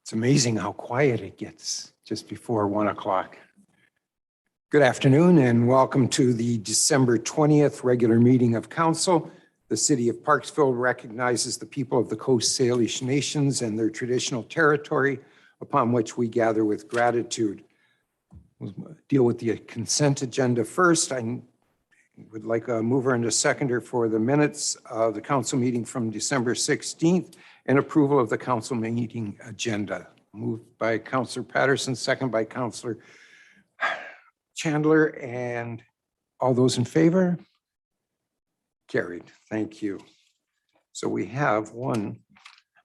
It's amazing how quiet it gets just before 1 o'clock. Good afternoon and welcome to the December 20th regular meeting of council. The city of Parksville recognizes the people of the Coast Salish nations and their traditional territory upon which we gather with gratitude. We'll deal with the consent agenda first. I would like a mover and a seconder for the minutes of the council meeting from December 16th and approval of the council meeting agenda. Moved by Councillor Patterson, second by Councillor Chandler, and all those in favor? Carried. Thank you. So we have one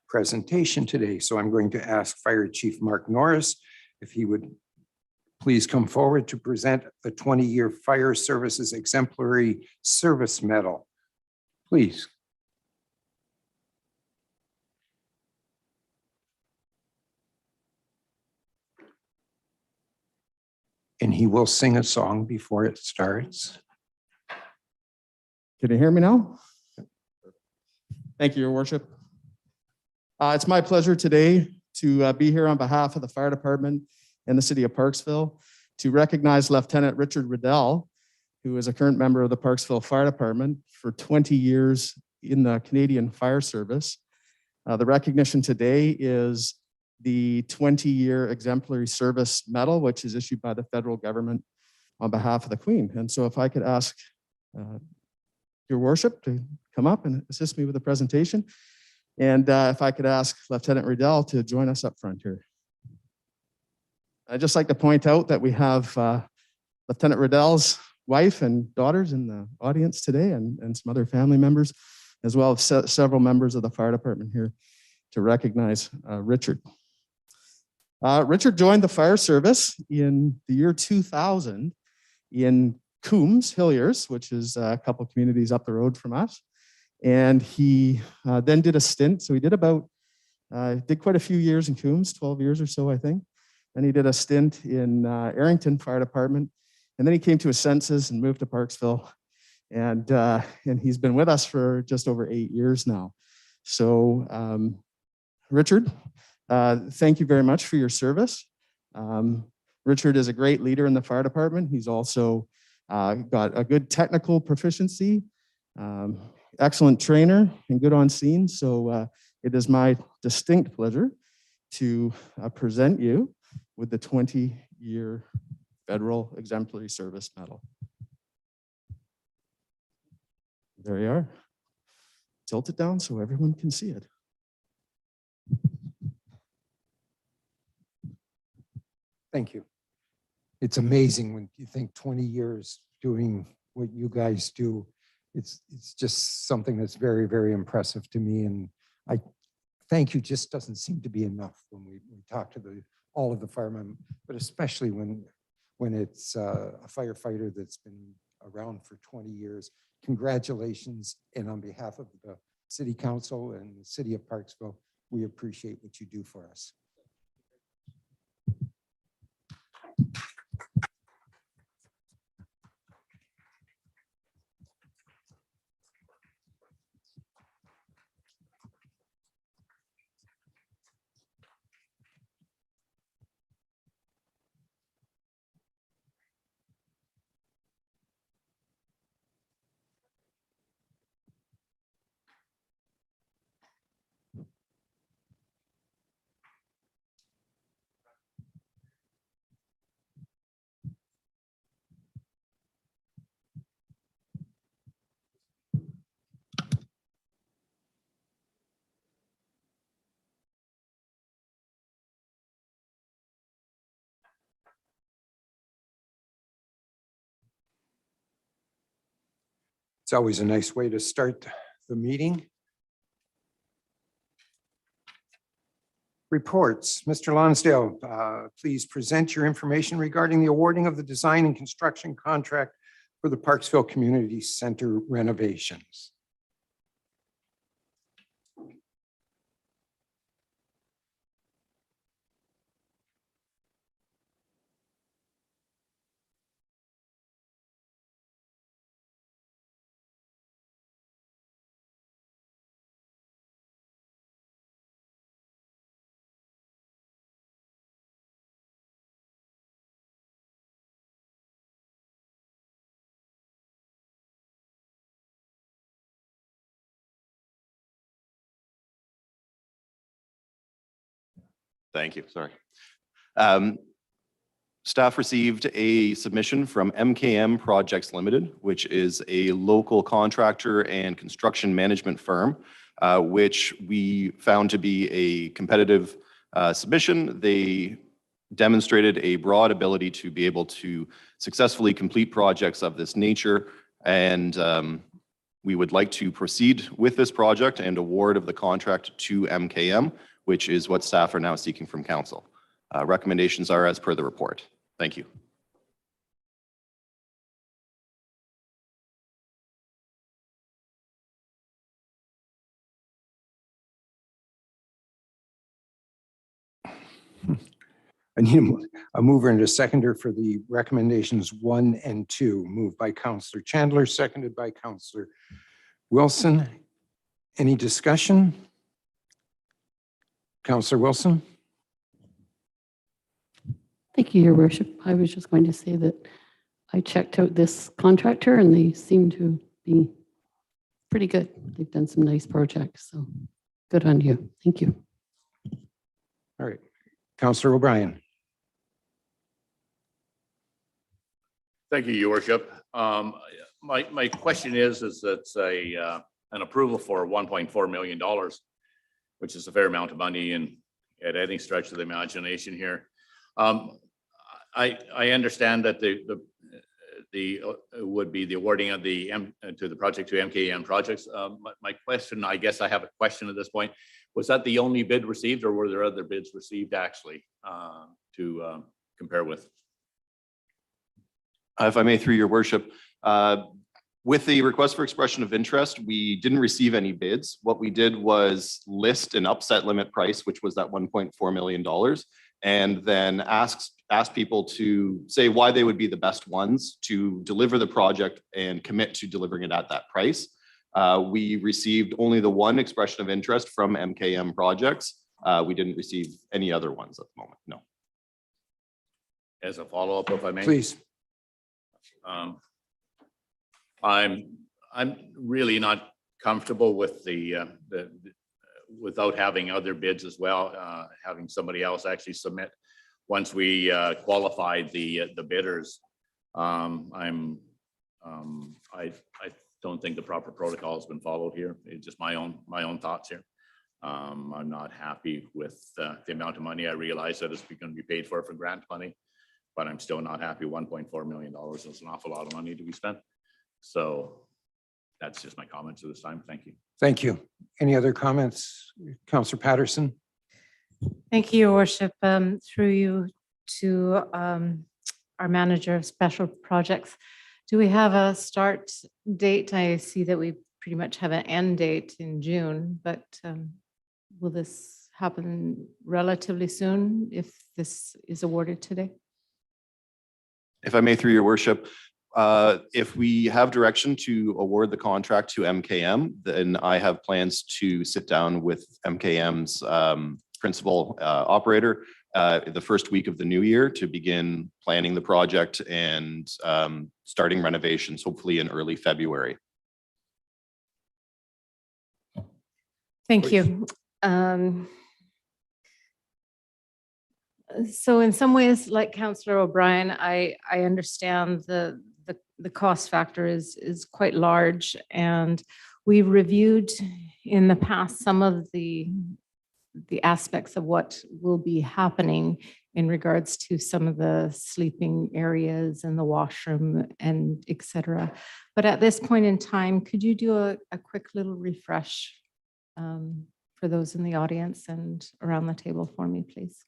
presentation today. So I'm going to ask Fire Chief Mark Norris if he would please come forward to present the 20-year Fire Services Exemplary Service Medal. Please. And he will sing a song before it starts. Can you hear me now? Thank you, Your Worship. It's my pleasure today to be here on behalf of the fire department in the city of Parksville to recognize Lieutenant Richard Riddell, who is a current member of the Parksville Fire Department for 20 years in the Canadian Fire Service. The recognition today is the 20-year Exemplary Service Medal, which is issued by the federal government on behalf of the Queen. And so if I could ask Your Worship to come up and assist me with the presentation. And if I could ask Lieutenant Riddell to join us up front here. I'd just like to point out that we have Lieutenant Riddell's wife and daughters in the audience today and some other family members, as well as several members of the fire department here to recognize Richard. Richard joined the fire service in the year 2000 in Coombs, Hilliers, which is a couple communities up the road from us. And he then did a stint. So he did did quite a few years in Coombs, 12 years or so, I think. And he did a stint in Arrington Fire Department. And then he came to his senses and moved to Parksville. And he's been with us for just over 8 years now. So Richard, thank you very much for your service. Richard is a great leader in the fire department. He's also got a good technical proficiency, excellent trainer, and good on scene. So it is my distinct pleasure to present you with the 20-year Federal Exemplary Service Medal. There you are. Tilt it down so everyone can see it. Thank you. It's amazing when you think 20 years doing what you guys do. It's just something that's very, very impressive to me. And I thank you just doesn't seem to be enough when we talk to all of the firemen, but especially when it's a firefighter that's been around for 20 years. Congratulations. And on behalf of the City Council and the City of Parksville, we appreciate what you do for us. It's always a nice way to start the meeting. Reports. Mr. Lonsdale, please present your information regarding the awarding of the design and construction contract for the Parksville Community Center renovations. Thank you. Sorry. Staff received a submission from MKM Projects Limited, which is a local contractor and construction management firm, which we found to be a competitive submission. They demonstrated a broad ability to be able to successfully complete projects of this nature, and we would like to proceed with this project and award of the contract to MKM, which is what staff are now seeking from council. Recommendations are as per the report. Thank you. I need a mover and a seconder for the recommendations 1 and 2. Moved by Councillor Chandler, seconded by Councillor Wilson. Any discussion? Councillor Wilson? Thank you, Your Worship. I was just going to say that I checked out this contractor and they seem to be pretty good. They've done some nice projects, so good on you. Thank you. All right. Councillor O'Brien. Thank you, Your Worship. My question is it's an approval for $1.4 million, which is a fair amount of money and at any stretch of the imagination here. I understand that the would be the awarding of the to the project to MKM Projects. My question, I guess I have a question at this point. Was that the only bid received, or were there other bids received actually to compare with? If I may, through your worship, with the request for expression of interest, we didn't receive any bids. What we did was list an upset limit price, which was that $1.4 million, and then ask people to say why they would be the best ones to deliver the project and commit to delivering it at that price. We received only the one expression of interest from MKM Projects. We didn't receive any other ones at the moment, no. As a follow-up, if I may. Please. I'm really not comfortable with the without having other bids as well, having somebody else actually submit once we qualified the bidders. I don't think the proper protocol has been followed here. It's just my own thoughts here. I'm not happy with the amount of money. I realize that it's going to be paid for grant money, but I'm still not happy. $1.4 million is an awful lot of money to be spent. So that's just my comments at this time. Thank you. Thank you. Any other comments? Councillor Patterson? Thank you, Your Worship. Through you to our manager of special projects. Do we have a start date? I see that we pretty much have an end date in June, but will this happen relatively soon if this is awarded today? If I may, through your worship, if we have direction to award the contract to MKM, then I have plans to sit down with MKM's principal operator the first week of the new year to begin planning the project and starting renovations, hopefully in early February. Thank you. So in some ways, like Councillor O'Brien, I understand the cost factor is quite large, and we reviewed in the past some of the aspects of what will be happening in regards to some of the sleeping areas and the washroom and etc. But at this point in time, could you do a quick little refresh for those in the audience and around the table for me, please?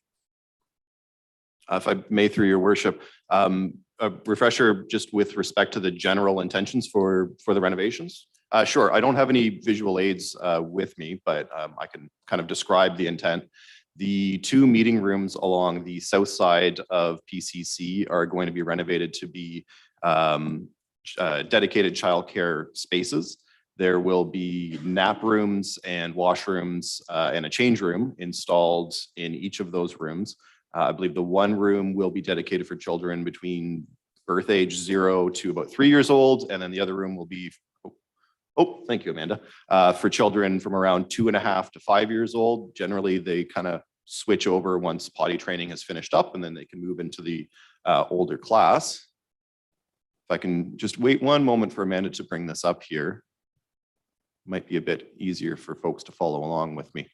If I may, through your worship, a refresher just with respect to the general intentions for the renovations. Sure, I don't have any visual aids with me, but I can kind of describe the intent. The two meeting rooms along the south side of PCC are going to be renovated to be dedicated childcare spaces. There will be nap rooms and washrooms and a change room installed in each of those rooms. I believe the one room will be dedicated for children between birth age 0 to about 3 years old, and then the other room will be, oh, thank you, Amanda, for children from around 2.5 to 5 years old. Generally, they kind of switch over once potty training has finished up, and then they can move into the older class. If I can just wait one moment for Amanda to bring this up here, might be a bit easier for folks to follow along with me.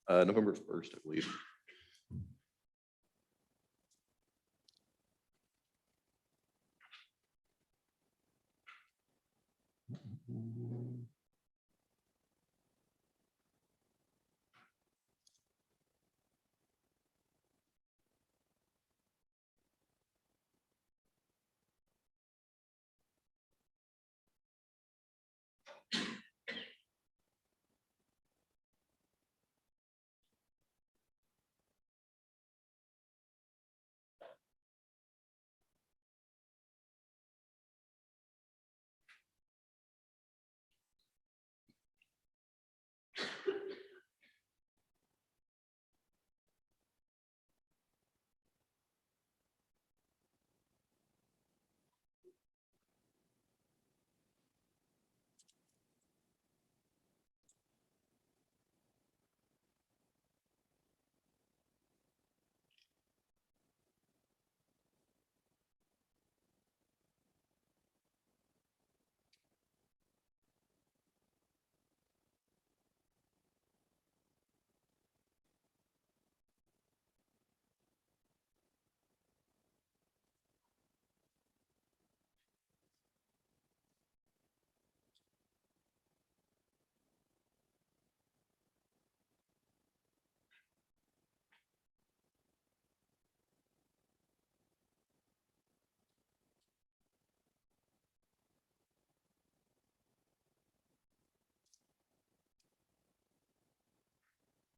November 1st, I believe.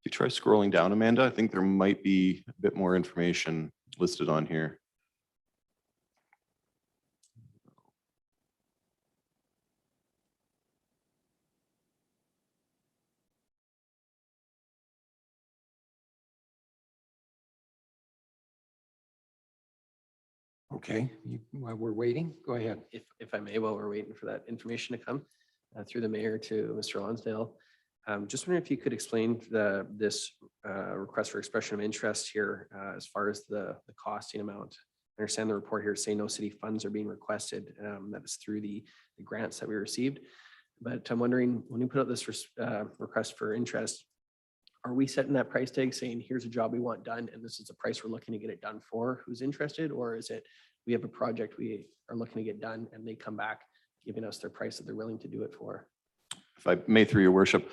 You try scrolling down, Amanda. I think there might be a bit more information listed on here. Okay, while we're waiting, go ahead. If I may, while we're waiting for that information to come through the mayor to Mr. Lonsdale. Just wondering if you could explain this request for expression of interest here as far as the costing amount. I understand the report here saying no city funds are being requested. That is through the grants that we received. But I'm wondering, when we put out this request for interest, are we setting that price tag saying, here's a job we want done, and this is the price we're looking to get it done for, who's interested? Or is it, we have a project we are looking to get done and they come back giving us their price that they're willing to do it for? If I may, through your worship.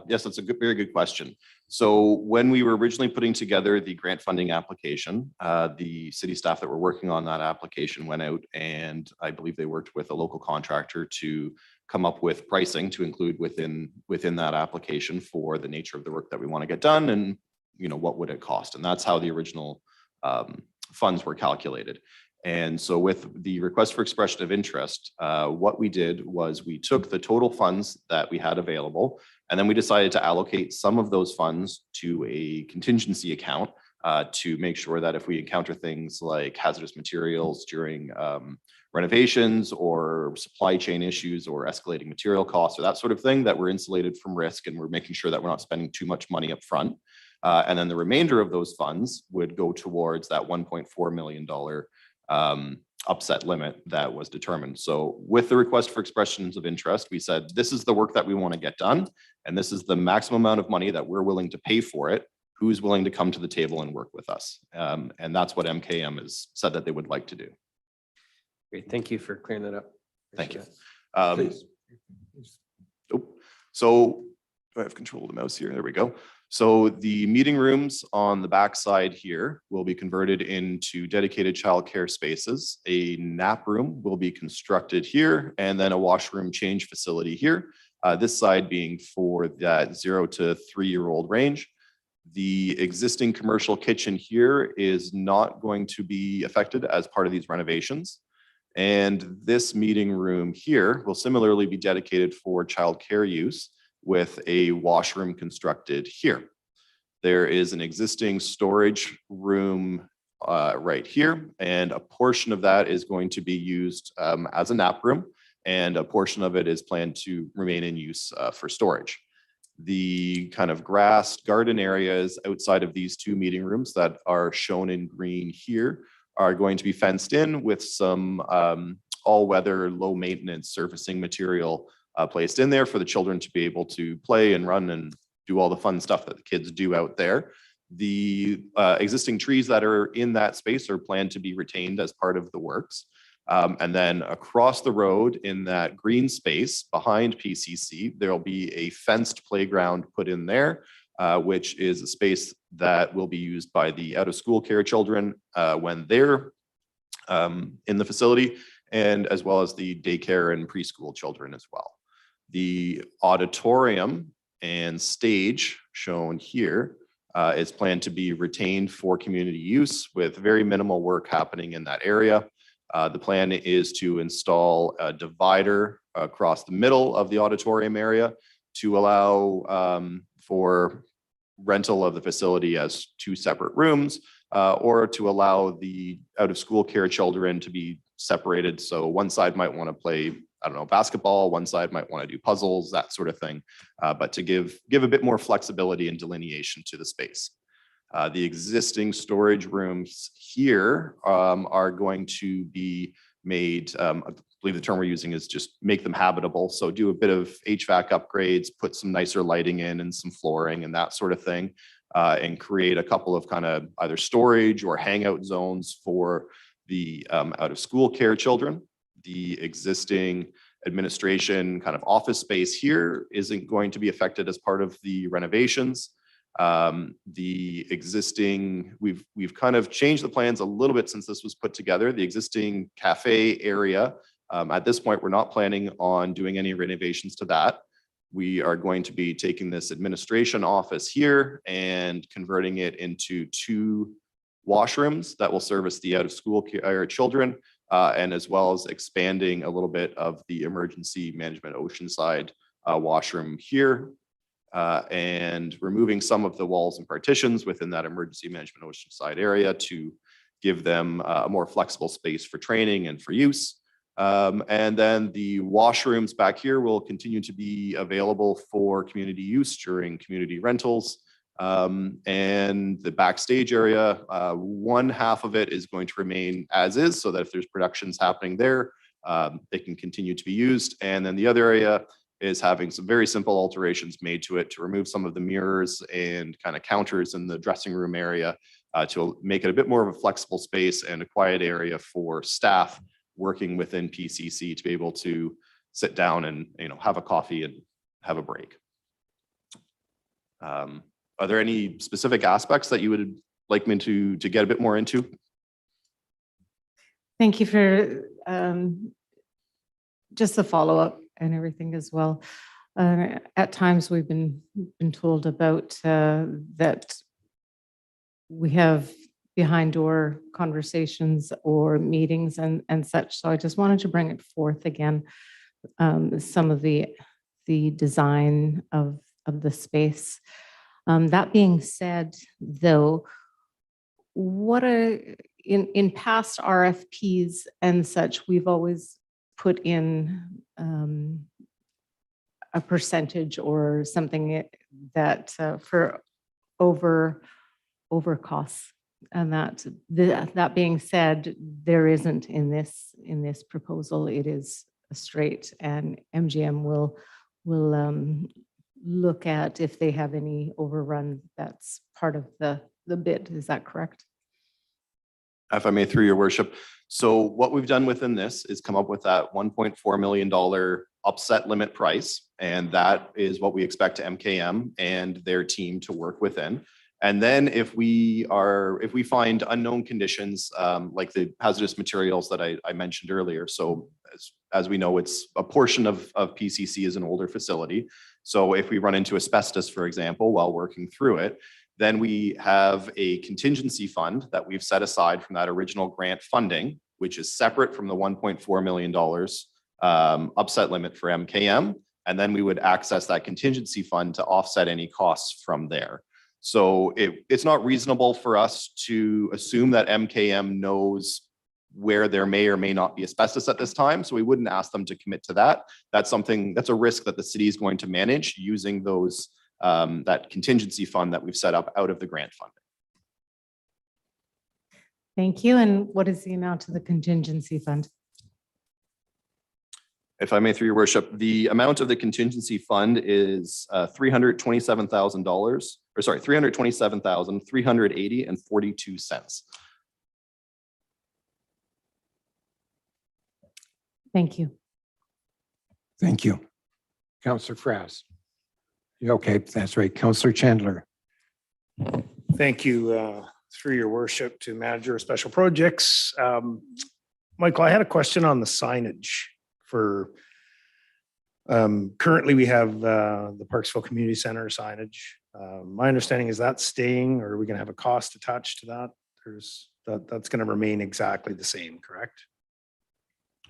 Yes, that's a very good question. So when we were originally putting together the grant funding application, the city staff that were working on that application went out, and I believe they worked with a local contractor to come up with pricing to include within that application for the nature of the work that we want to get done, and what would it cost. And that's how the original funds were calculated. And so with the request for expression of interest, what we did was we took the total funds that we had available, and then we decided to allocate some of those funds to a contingency account to make sure that if we encounter things like hazardous materials during renovations or supply chain issues or escalating material costs or that sort of thing, that we're insulated from risk and we're making sure that we're not spending too much money up front. And then the remainder of those funds would go towards that $1.4 million upset limit that was determined. So with the request for expressions of interest, we said, this is the work that we want to get done, and this is the maximum amount of money that we're willing to pay for it. Who's willing to come to the table and work with us? And that's what MKM has said that they would like to do. Great, thank you for clearing that up. Thank you. Appreciate that. So I have control of the mouse here. There we go. So the meeting rooms on the back side here will be converted into dedicated childcare spaces. A nap room will be constructed here, and then a washroom change facility here. This side being for that 0 to 3-year-old range. The existing commercial kitchen here is not going to be affected as part of these renovations. And this meeting room here will similarly be dedicated for childcare use, with a washroom constructed here. There is an existing storage room right here. And a portion of that is going to be used as a nap room, and a portion of it is planned to remain in use for storage. The kind of grassed garden areas outside of these two meeting rooms that are shown in green here are going to be fenced in with some all-weather, low-maintenance surfacing material placed in there for the children to be able to play and run and do all the fun stuff that the kids do out there. The existing trees that are in that space are planned to be retained as part of the works. And then across the road in that green space behind PCC, there'll be a fenced playground put in there, which is a space that will be used by the out-of-school care children when they're in the facility, and as well as the daycare and preschool children as well. The auditorium and stage shown here is planned to be retained for community use with very minimal work happening in that area. The plan is to install a divider across the middle of the auditorium area to allow for rental of the facility as two separate rooms, or to allow the out-of-school care children to be separated. So one side might want to play, I don't know, basketball, one side might want to do puzzles, that sort of thing, but to give a bit more flexibility and delineation to the space. The existing storage rooms here are going to be made, I believe the term we're using is just make them habitable. So do a bit of HVAC upgrades, put some nicer lighting in and some flooring and that sort of thing, and create a couple of kind of either storage or hangout zones for the out-of-school care children. The existing administration kind of office space here isn't going to be affected as part of the renovations. The existing, we've kind of changed the plans a little bit since this was put together. The existing cafe area, at this point, we're not planning on doing any renovations to that. We are going to be taking this administration office here and converting it into two washrooms that will service the out-of-school care children, and as well as expanding a little bit of the emergency management Oceanside washroom here, and removing some of the walls and partitions within that emergency management Oceanside area to give them a more flexible space for training and for use. And then the washrooms back here will continue to be available for community use during community rentals. And the backstage area, one half of it is going to remain as is, so that if there's productions happening there, they can continue to be used. And then the other area is having some very simple alterations made to it to remove some of the mirrors and kind of counters in the dressing room area, to make it a bit more of a flexible space and a quiet area for staff working within PCC to be able to sit down and, you know, have a coffee and have a break. Are there any specific aspects that you would like me to get a bit more into? Thank you for just the follow-up and everything as well. At times we've been told about that we have behind door conversations or meetings and such. So I just wanted to bring it forth again, some of the design of the space. That being said, though, what in past RFPs and such, we've always put in a percentage or something that for over costs. And that being said, there isn't in this proposal. It is a straight, and MGM will look at if they have any overrun. That's part of the bid. Is that correct? If I may, through your worship. So what we've done within this is come up with that $1.4 million upset limit price. And that is what we expect to MKM and their team to work within. And then if we find unknown conditions, like the hazardous materials that I mentioned earlier. So as we know, it's a portion of PCC is an older facility. So if we run into asbestos, for example, while working through it, then we have a contingency fund that we've set aside from that original grant funding, which is separate from the $1.4 million upset limit for MKM. And then we would access that contingency fund to offset any costs from there. So it's not reasonable for us to assume that MKM knows where there may or may not be asbestos at this time. So we wouldn't ask them to commit to that. That's a risk that the city is going to manage using those, that contingency fund that we've set up out of the grant funding. Thank you. And what is the amount of the contingency fund? If I may, through your worship, the amount of the contingency fund is $327,000, or sorry, $327,380.42. Thank you. Thank you. Counselor Frass. Yeah, okay, that's right. Counselor Chandler. Thank you, through your worship, to Manager of Special Projects. Michael, I had a question on the signage for, currently we have the Parksville Community Center signage. My understanding is that staying, or are we going to have a cost attached to that? That's going to remain exactly the same, correct?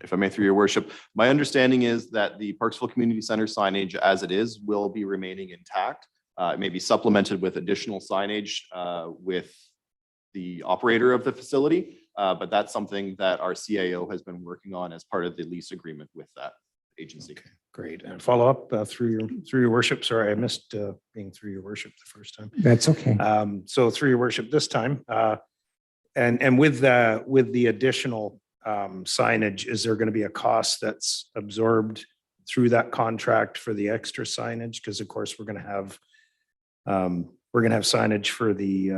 If I may, through your worship, my understanding is that the Parksville Community Center signage as it is will be remaining intact. It may be supplemented with additional signage with the operator of the facility, but that's something that our CAO has been working on as part of the lease agreement with that agency. Okay, great. And follow up through your worship. Sorry, I missed being through your worship the first time. That's okay. So through your worship this time, and with the additional signage, is there going to be a cost that's absorbed through that contract for the extra signage? Because of course we're going to have signage for the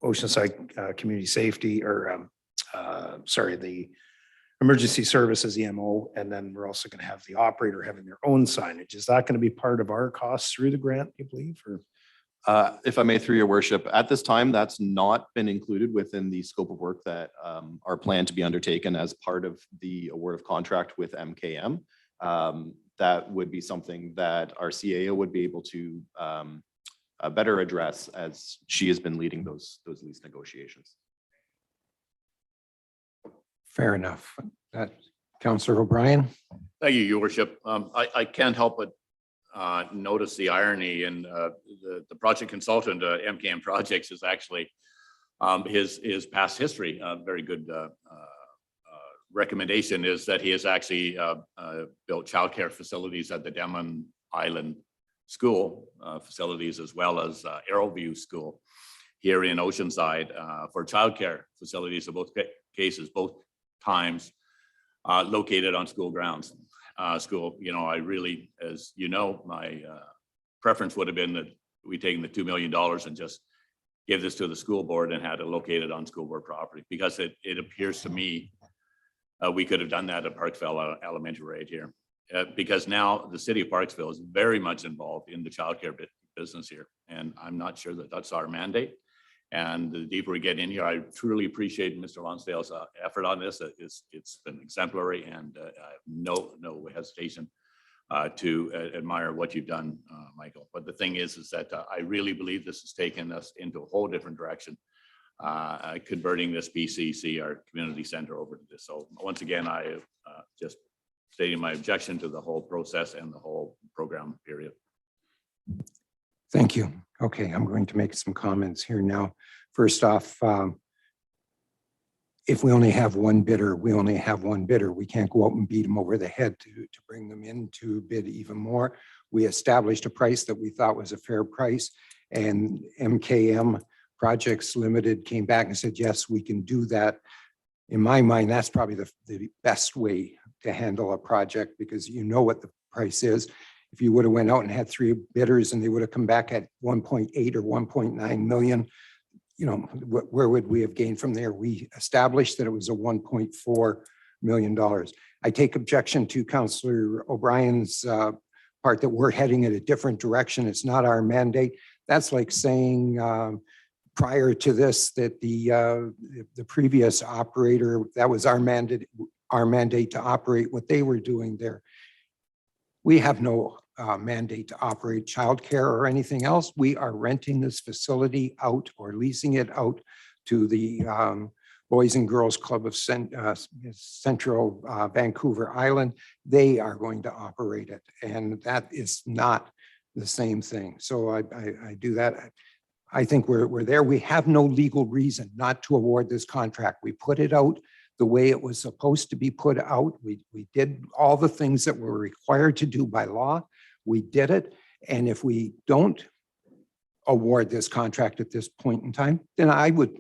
Oceanside Community Safety, or the Emergency Services EMO, and then we're also going to have the operator having their own signage. Is that going to be part of our costs through the grant, you believe? Or If I may, through your worship, at this time, that's not been included within the scope of work that are planned to be undertaken as part of the award of contract with MKM. That would be something that our CAO would be able to better address, as she has been leading those lease negotiations. Fair enough. Counselor O'Brien. Thank you, Your Worship. I can't help but notice the irony in the project consultant, MKM Projects, is actually his past history. Very good recommendation is that he has actually built childcare facilities at the Denman Island School facilities, as well as Arrowview School here in Oceanside for childcare facilities in both cases, both times located on school grounds. School, I really, as you know, my preference would have been that we taken the $2 million and just give this to the school board and had it located on school board property, because it appears to me we could have done that at Parksville Elementary right here, because now the city of Parksville is very much involved in the childcare business here, and I'm not sure that that's our mandate. And the deeper we get in here, I truly appreciate Mr. Lonsdale's effort on this. It's been exemplary, and I have no hesitation to admire what you've done, Michael. But the thing is that I really believe this has taken us into a whole different direction, converting this PCC, our community center, over to this. So once again, I just stating my objection to the whole process and the whole program period. Thank you. Okay, I'm going to make some comments here now. First off, if we only have one bidder, we only have one bidder. We can't go out and beat them over the head to bring them in to bid even more. We established a price that we thought was a fair price, and MKM Projects Limited came back and said, yes, we can do that. In my mind, that's probably the best way to handle a project, because you know what the price is. If you would have went out and had three bidders and they would have come back at 1.8 or 1.9 million, where would we have gained from there? We established that it was a $1.4 million. I take objection to Councillor O'Brien's part that we're heading in a different direction. It's not our mandate. That's like saying prior to this that the previous operator, that was our mandate to operate what they were doing there. We have no mandate to operate childcare or anything else. We are renting this facility out or leasing it out to the Boys and Girls Club of Central Vancouver Island. They are going to operate it, and that is not the same thing. So I do that. I think we're there. We have no legal reason not to award this contract. We put it out the way it was supposed to be put out. We did all the things that were required to do by law. We did it. And if we don't award this contract at this point in time, then I would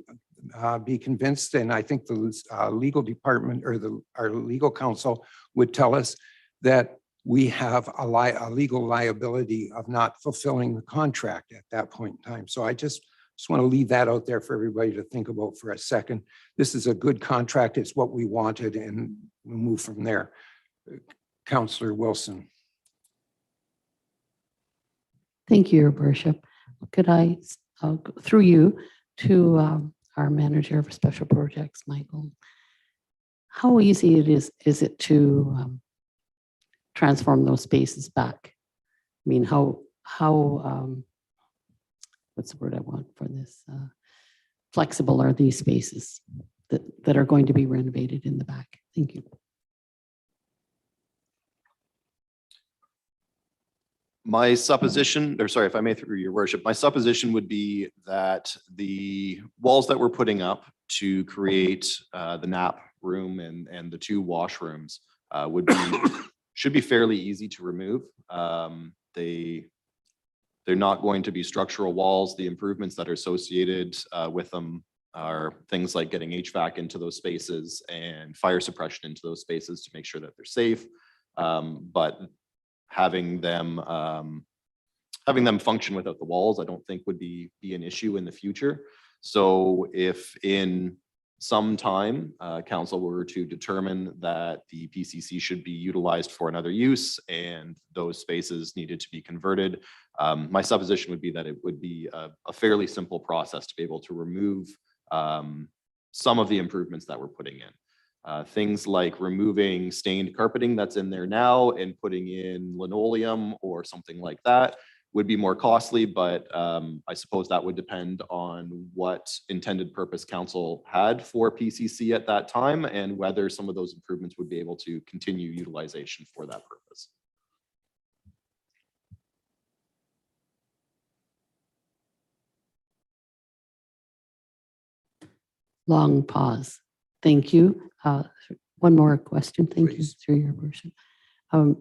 be convinced, and I think the legal department or our legal counsel would tell us that we have a legal liability of not fulfilling the contract at that point in time. So I just want to leave that out there for everybody to think about for a second. This is a good contract. It's what we wanted, and we'll move from there. Councillor Wilson. Thank you, Your Worship. Could I, through you, to our manager of special projects, Michael, how easy is it to transform those spaces back? I mean, how what's the word I want for this? Flexible are these spaces that are going to be renovated in the back? Thank you. My supposition, or sorry, if I may through your worship, my supposition would be that the walls that we're putting up to create the nap room and the 2 washrooms should be fairly easy to remove. They're not going to be structural walls. The improvements that are associated with them are things like getting HVAC into those spaces and fire suppression into those spaces to make sure that they're safe. But having them function without the walls, I don't think would be an issue in the future. So if in some time council were to determine that the PCC should be utilized for another use and those spaces needed to be converted, my supposition would be that it would be a fairly simple process to be able to remove some of the improvements that we're putting in. Things like removing stained carpeting that's in there now and putting in linoleum or something like that would be more costly, but I suppose that would depend on what intended purpose council had for PCC at that time and whether some of those improvements would be able to continue utilization for that purpose. Long pause. Thank you. One more question. Thank you, Please. through your worship.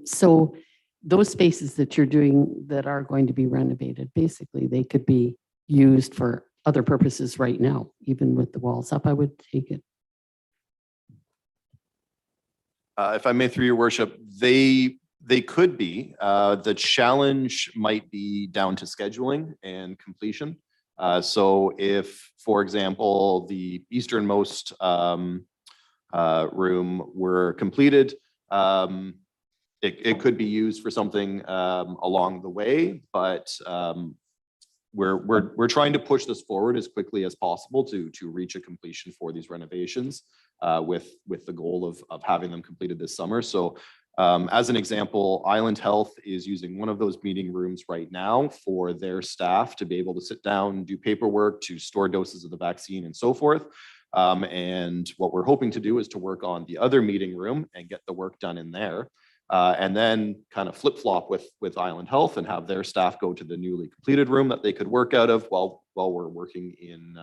So those spaces that you're doing that are going to be renovated, basically they could be used for other purposes right now, even with the walls up, I would take it. If I may, through your worship, they could be. The challenge might be down to scheduling and completion. So if, for example, the easternmost room were completed, it could be used for something along the way, but we're trying to push this forward as quickly as possible to reach a completion for these renovations with the goal of having them completed this summer. So as an example, Island Health is using one of those meeting rooms right now for their staff to be able to sit down, do paperwork, to store doses of the vaccine and so forth. And what we're hoping to do is to work on the other meeting room and get the work done in there. And then kind of flip-flop with Island Health and have their staff go to the newly completed room that they could work out of while we're working in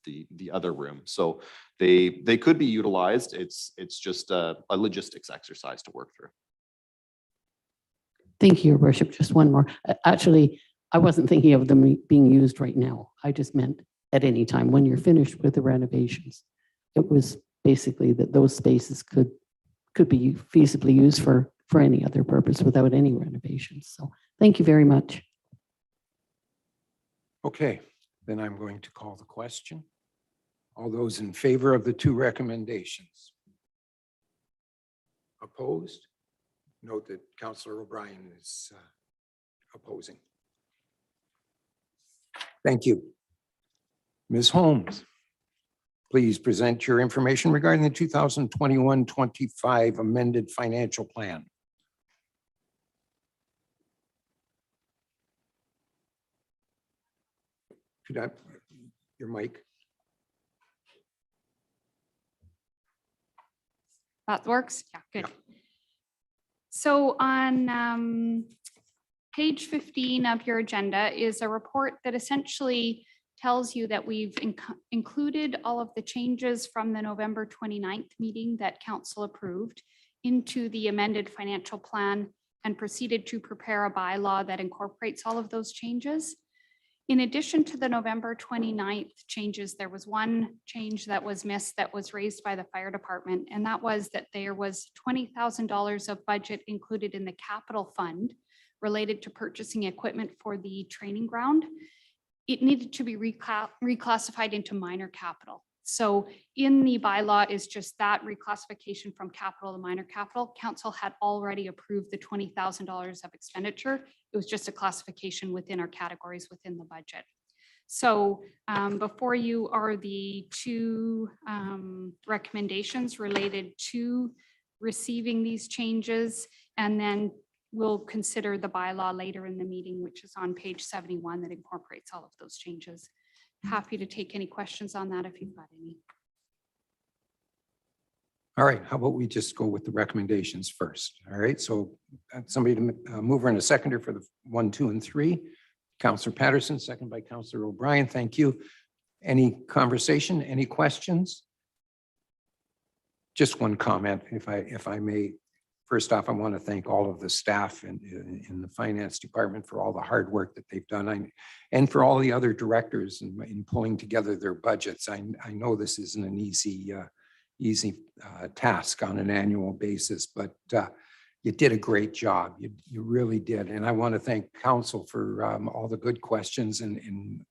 the other room. So they could be utilized. It's just a logistics exercise to work through. Thank you, Your Worship. Just one more. Actually, I wasn't thinking of them being used right now. I just meant at any time when you're finished with the renovations. It was basically that those spaces could be feasibly used for any other purpose without any renovations. So thank you very much. Okay, then I'm going to call the question. All those in favor of the 2 recommendations? Opposed? Note that Councillor O'Brien is opposing. Thank you. Ms. Holmes, please present your information regarding the 2021-25 amended financial plan. Could I, your mic? That works? Yeah, good. Yeah. So on page 15 of your agenda is a report that essentially tells you that we've included all of the changes from the November 29th meeting that council approved into the amended financial plan and proceeded to prepare a bylaw that incorporates all of those changes. In addition to the November 29th changes, there was one change that was missed that was raised by the fire department, and that was that there was $20,000 of budget included in the capital fund related to purchasing equipment for the training ground. It needed to be reclassified into minor capital. So in the bylaw is just that reclassification from capital to minor capital. Council had already approved the $20,000 of expenditure. It was just a classification within our categories within the budget. So before you are the two recommendations related to receiving these changes, and then we'll consider the bylaw later in the meeting, which is on page 71 that incorporates all of those changes. Happy to take any questions on that if you've got any. All right, how about we just go with the recommendations first? All right, so somebody to mover and a seconder for the 1, 2, and 3. Councillor Patterson, second by Councillor O'Brien. Thank you. Any conversation, any questions? Just one comment, if I may. First off, I want to thank all of the staff in the finance department for all the hard work that they've done, and for all the other directors in pulling together their budgets. I know this isn't an easy task on an annual basis, but you did a great job. You really did. And I want to thank council for all the good questions and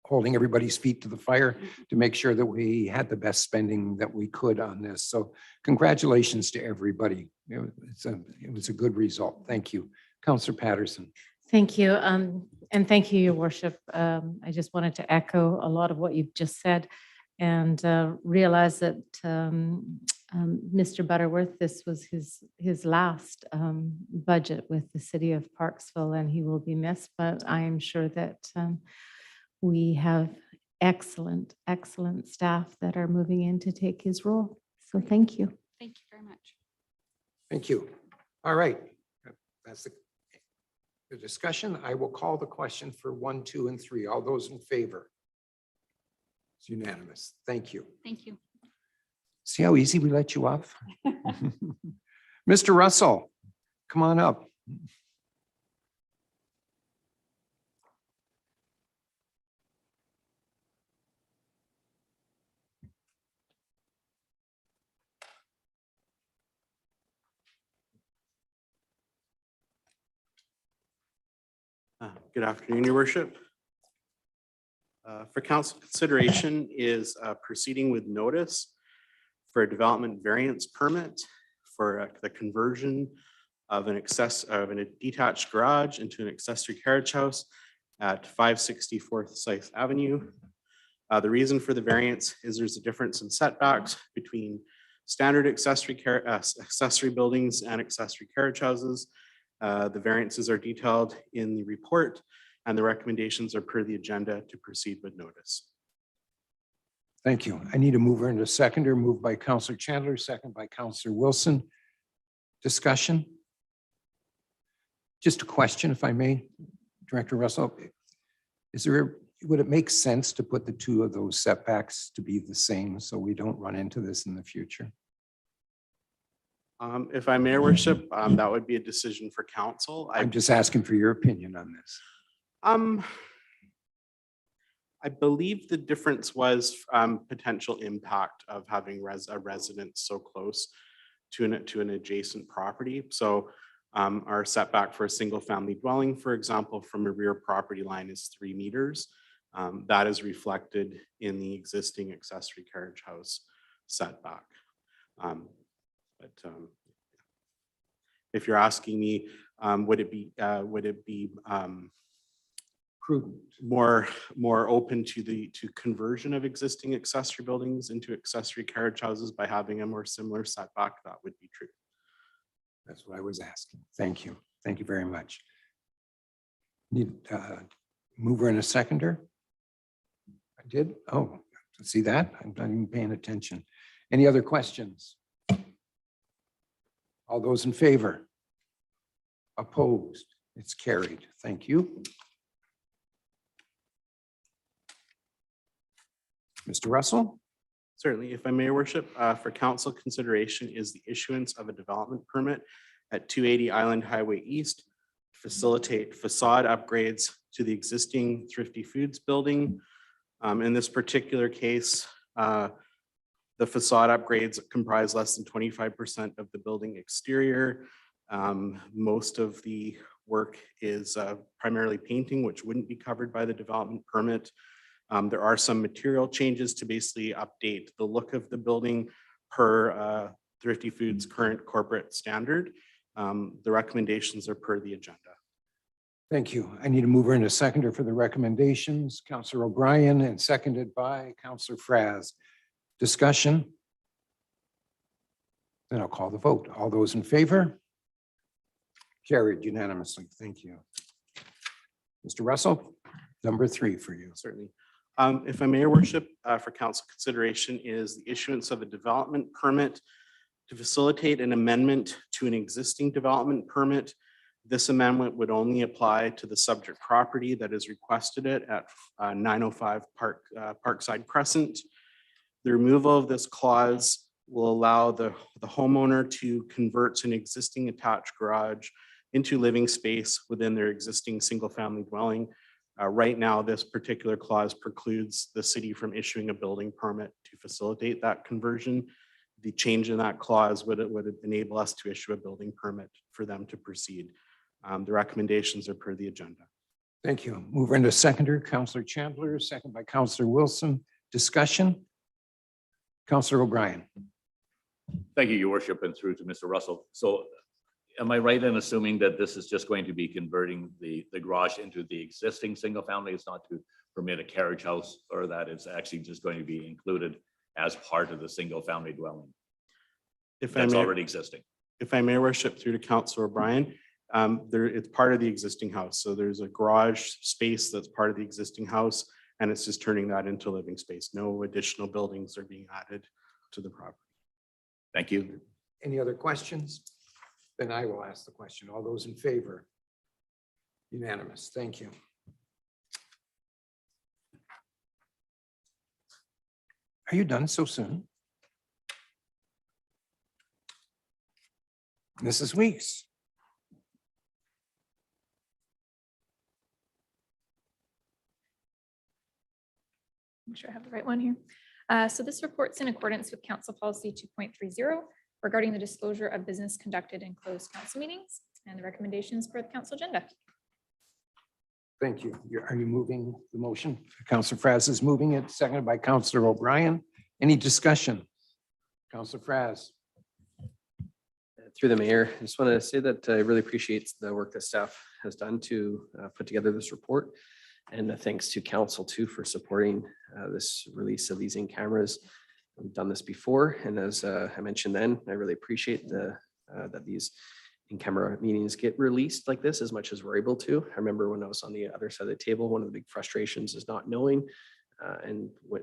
holding everybody's feet to the fire to make sure that we had the best spending that we could on this. So congratulations to everybody. It was a good result. Thank you. Councillor Patterson. Thank you. And thank you, Your Worship. I just wanted to echo a lot of what you've just said and realize that Mr. Butterworth, this was his last budget with the city of Parksville, and he will be missed, but I am sure that we have excellent staff that are moving in to take his role. So thank you. Thank you very much. Thank you. All right. That's the discussion. I will call the question for 1, 2, and 3. All those in favor? It's unanimous. Thank you. Thank you. See how easy we let you off? Mr. Russell, come on up. Good afternoon, Your Worship. For council consideration is proceeding with notice for a development variance permit for the conversion of a detached garage into an accessory carriage house at 564th Sixth Avenue. The reason for the variance is there's a difference in setbacks between standard accessory buildings and accessory carriage houses. The variances are detailed in the report, and the recommendations are per the agenda to proceed with notice. Thank you. I need a mover and a seconder. Moved by Councillor Chandler, second by Councillor Wilson. Discussion? Just a question, if I may, Director Russell. Would it make sense to put the two of those setbacks to be the same so we don't run into this in the future? If I may, Your Worship, that would be a decision for council. I'm just asking for your opinion on this. I believe the difference was potential impact of having a residence so close to an adjacent property. So our setback for a single family dwelling, for example, from a rear property line is 3 meters. That is reflected in the existing accessory carriage house setback. If you're asking me, would it be Prudent. more open to conversion of existing accessory buildings into accessory carriage houses by having a more similar setback, that would be true. That's what I was asking. Thank you. Thank you very much. Need a mover and a seconder? I did? Oh, see that? I'm not even paying attention. Any other questions? All those in favor? Opposed? It's carried. Thank you. Mr. Russell? Certainly, if I may, your worship, for council consideration is the issuance of a development permit at 280 Island Highway East, to facilitate facade upgrades to the existing Thrifty Foods building. In this particular case, the facade upgrades comprise less than 25% of the building exterior. Most of the work is primarily painting, which wouldn't be covered by the development permit. There are some material changes to basically update the look of the building per Thrifty Foods' current corporate standard. The recommendations are per the agenda. Thank you. I need a mover and a seconder for the recommendations. Counselor O'Brien and seconded by Counselor Fraz. Discussion? Then I'll call the vote. All those in favor? Carried unanimously. Thank you. Mr. Russell, number 3 for you. Certainly. If I may, your worship, for council consideration is the issuance of a development permit to facilitate an amendment to an existing development permit. This amendment would only apply to the subject property that is requested it at 905 Parkside Crescent. The removal of this clause will allow the homeowner to convert an existing attached garage into living space within their existing single-family dwelling. Right now, this particular clause precludes the city from issuing a building permit to facilitate that conversion. The change in that clause would enable us to issue a building permit for them to proceed. The recommendations are per the agenda. Thank you. Mover and a seconder, Counselor Chandler, second by Counselor Wilson. Discussion? Counselor O'Brien. Thank you, your worship, and through to Mr. Russell. So am I right in assuming that this is just going to be converting the garage into the existing single family? It's not to permit a carriage house, or that it's actually just going to be included as part of the single family dwelling If I that's may, already existing? if I may, worship, through to Councilor O'Brien, it's part of the existing house. So there's a garage space that's part of the existing house, and it's just turning that into living space. No additional buildings are being added to the property. Thank you. Any other questions? Then I will ask the question. All those in favor? Unanimous. Thank you. Are you done so soon? Mrs. Weeks. Make sure I have the right one here. So this report's in accordance with Council Policy 2.30 regarding the disclosure of business conducted in closed council meetings and the recommendations for the council agenda. Thank you. Are you moving the motion? Counselor Fraz is moving it, seconded by Counselor O'Brien. Any discussion? Counselor Fraz. Through the mayor, I just want to say that I really appreciate the work that staff has done to put together this report. And thanks to council too for supporting this release of these in-cameras. We've done this before, and as I mentioned then, I really appreciate that these in-camera meetings get released like this as much as we're able to. I remember when I was on the other side of the table, one of the big frustrations is not knowing.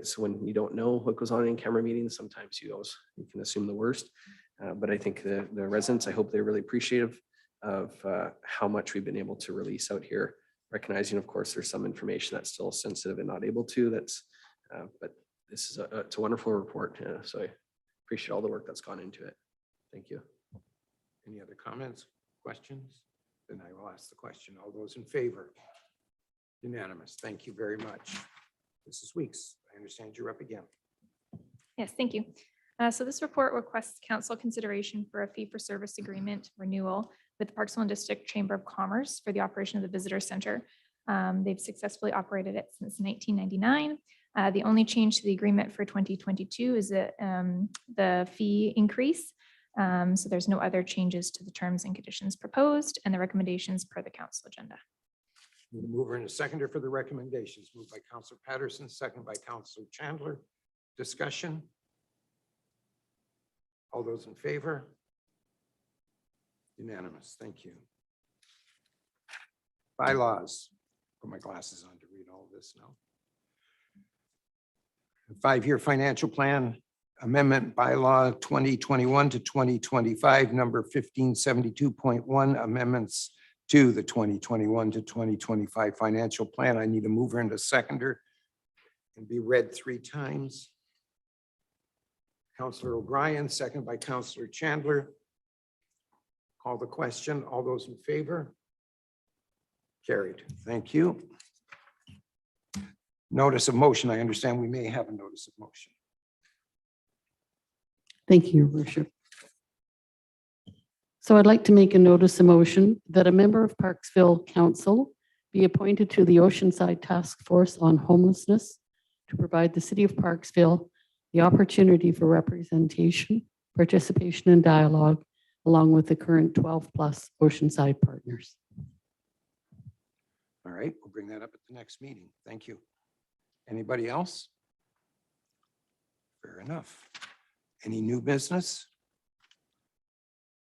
So when you don't know what goes on in camera meetings, sometimes you can assume the worst. But I think the residents, I hope they're really appreciative of how much we've been able to release out here, recognizing, of course, there's some information that's still sensitive and not able to. But this is it's a wonderful report. So I appreciate all the work that's gone into it. Thank you. Any other comments, questions? Then I will ask the question. All those in favor? Unanimous. Thank you very much. Mrs. Weeks, I understand you're up again. Yes, thank you. So this report requests council consideration for a fee-for-service agreement renewal with the Parksville District Chamber of Commerce for the operation of the Visitor Center. They've successfully operated it since 1999. The only change to the agreement for 2022 is the fee increase. So there's no other changes to the terms and conditions proposed and the recommendations per the council agenda. The mover and a seconder for the recommendations. Moved by Counselor Patterson, second by Counselor Chandler. Discussion? All those in favor? Unanimous. Thank you. Bylaws. Put my glasses on to read all this now. 5-year financial plan amendment bylaw 2021 to 2025, number 1572.1, amendments to the 2021 to 2025 financial plan. I need a mover and a seconder and be read 3 times. Counselor O'Brien, second by Counselor Chandler. Call the question. All those in favor? Carried. Thank you. Notice of motion. I understand we may have a notice of motion. Thank you, Your Worship. So I'd like to make a notice of motion that a member of Parksville Council be appointed to the Oceanside Task Force on Homelessness to provide the city of Parksville the opportunity for representation, participation, and dialogue, along with the current 12+ Oceanside partners. All right, we'll bring that up at the next meeting. Thank you. Anybody else? Fair enough. Any new business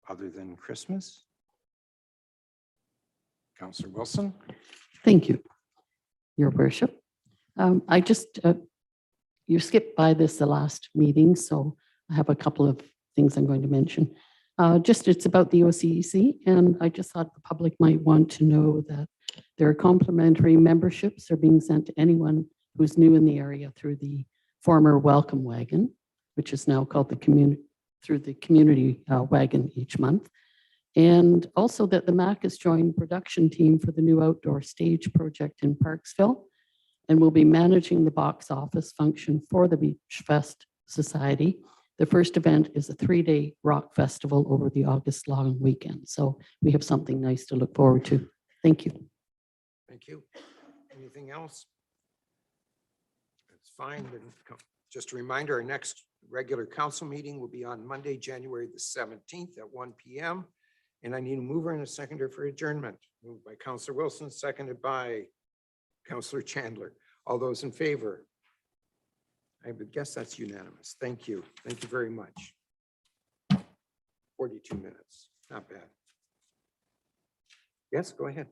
other than Christmas? Counselor Wilson? Thank you, Your Worship. You skipped by this the last meeting, so I have a couple of things I'm going to mention. It's about the OCEC, and I just thought the public might want to know that there are complimentary memberships are being sent to anyone who's new in the area through the former Welcome Wagon, which is now called the community wagon each month. And also that the MAC has joined production team for the new outdoor stage project in Parksville and will be managing the box office function for the Beach Fest Society. The first event is a 3-day rock festival over the August long weekend. So we have something nice to look forward to. Thank you. Thank you. Anything else? That's fine. Then just a reminder, our next regular council meeting will be on Monday, January the 17th at 1 p.m. And I need a mover and a seconder for adjournment. Moved by Counselor Wilson, seconded by Counselor Chandler. All those in favor? I would guess that's unanimous. Thank you. Thank you very much. 42 minutes. Not bad. Yes, go ahead.